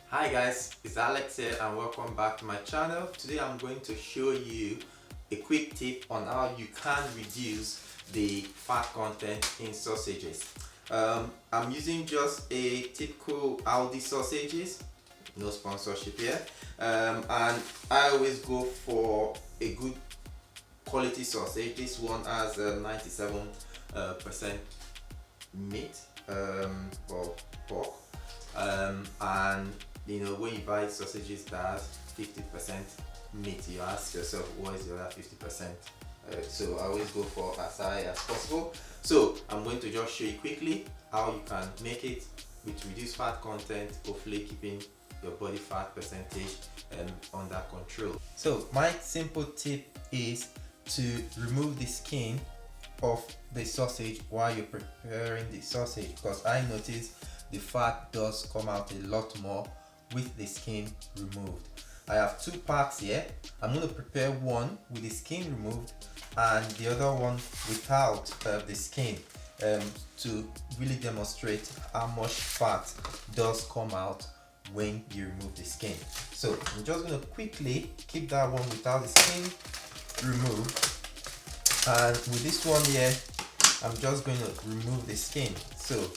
Hi guys, it's Alex here and welcome back to my channel. Today I'm going to show you a quick tip on how you can reduce the fat content in sausages. I'm using just a typical Aldi sausages, no sponsorship here, and I always go for a good quality sausage. This one has 97% meat or pork, and when you buy sausages that has 50% meat, you ask yourself what is the other 50%. So I always go for as high as possible. So I'm going to just show you quickly how you can make it with reduced fat content, hopefully keeping your body fat percentage under control. So my simple tip is to remove the skin of the sausage while you're preparing the sausage, because I noticed the fat does come out a lot more with the skin removed. I have two packs here. I'm going to prepare one with the skin removed and the other one without the skin, to really demonstrate how much fat does come out when you remove the skin. So I'm just going to quickly keep that one without the skin removed, and with this one here I'm just going to remove the skin. So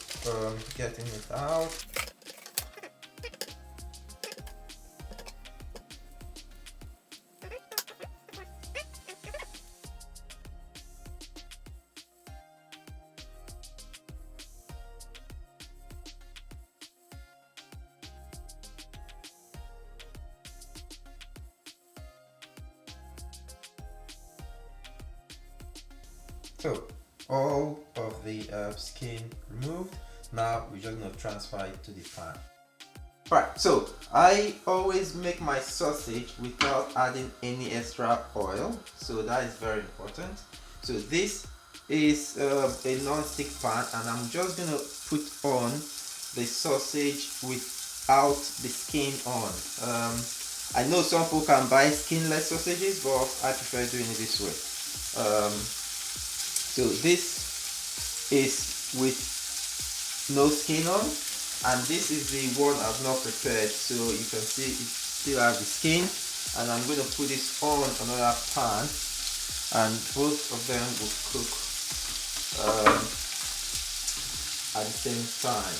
getting it out. So all of the skin removed. Now we're just going to transfer it to the pan. Right, so I always make my sausage without adding any extra oil, so that is very important. So this is a non-stick pan, and I'm just going to put on the sausage without the skin on. I know some people can buy skinless sausages, but I prefer doing it this way. So this is with no skin on, and this is the one I've not prepared. So you can see it still has the skin, and I'm going to put this on another pan, and both of them will cook at the same time.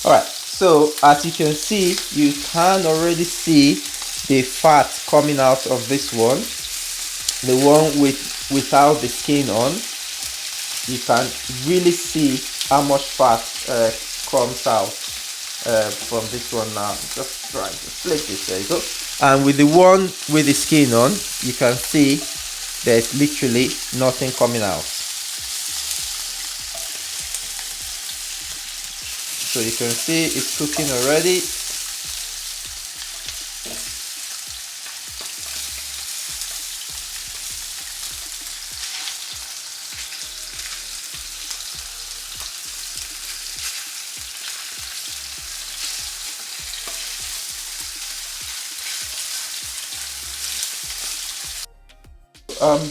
Alright, so as you can see, you can already see the fat coming out of this one, the one without the skin on. You can really see how much fat comes out from this one. Now just try to flip this, there you go. And with the one with the skin on, you can see there's literally nothing coming out. So you can see it's cooking already.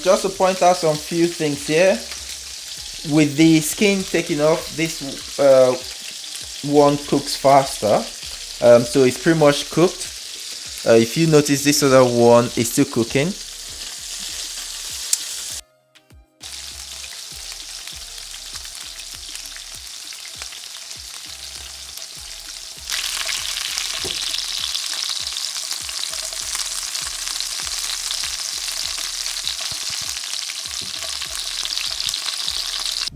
Just to point out some few things here. With the skin taken off, this one cooks faster, so it's pretty much cooked. If you notice, this other one is still cooking.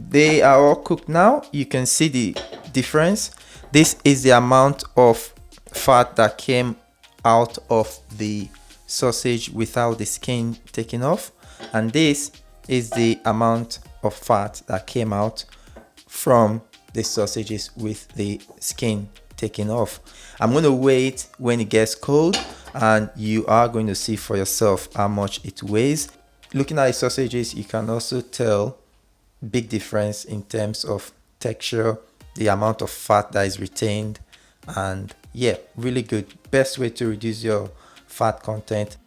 They are all cooked now. You can see the difference. This is the amount of fat that came out of the sausage without the skin taken off, and this is the amount of fat that came out from the sausages with the skin taken off. I'm going to wait when it gets cold, and you are going to see for yourself how much it weighs. Looking at the sausages, you can also tell big difference in terms of texture, the amount of fat that is retained, and yeah, really good. Best way to reduce your fat content.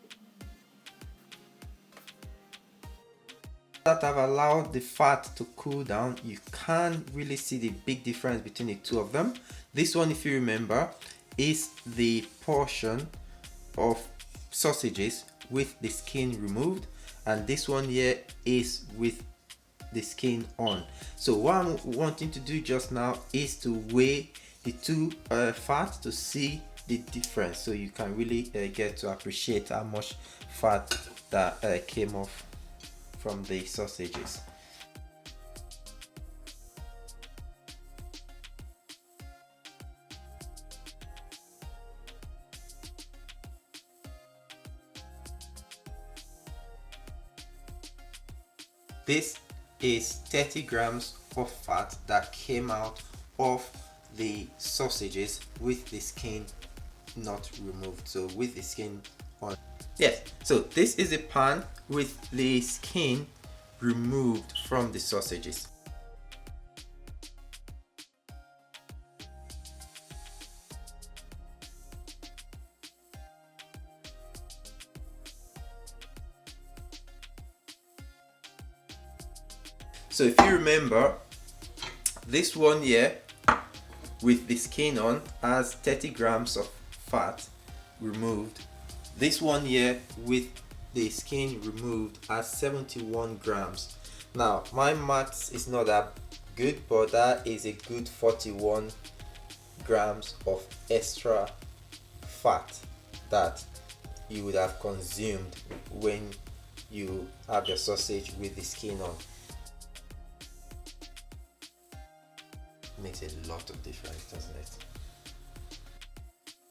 That have allowed the fat to cool down, you can't really see the big difference between the two of them. This one, if you remember, is the portion of sausages with the skin removed, and this one here is with the skin on. So what I'm wanting to do just now is to weigh the two fats to see the difference, so you can really get to appreciate how much fat that came off from the sausages. This is 30 grams of fat that came out of the sausages with the skin not removed, so with the skin on. Yes, so this is a pan with the skin removed from the sausages. So if you remember, this one here with the skin on has 30 grams of fat removed. This one here with the skin removed has 71 grams. Now my maths is not that good, but that is a good 41 grams of extra fat that you would have consumed when you have your sausage with the skin on. Makes a lot of difference, doesn't it?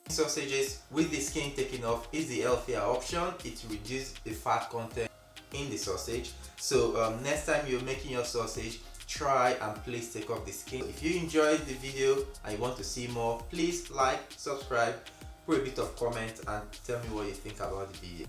Sausages with the skin taken off is the healthier option. It reduces the fat content in the sausage. So next time you're making your sausage, try and please take off the skin. If you enjoyed the video and you want to see more, please like, subscribe, put a bit of comment and tell me what you think about the video.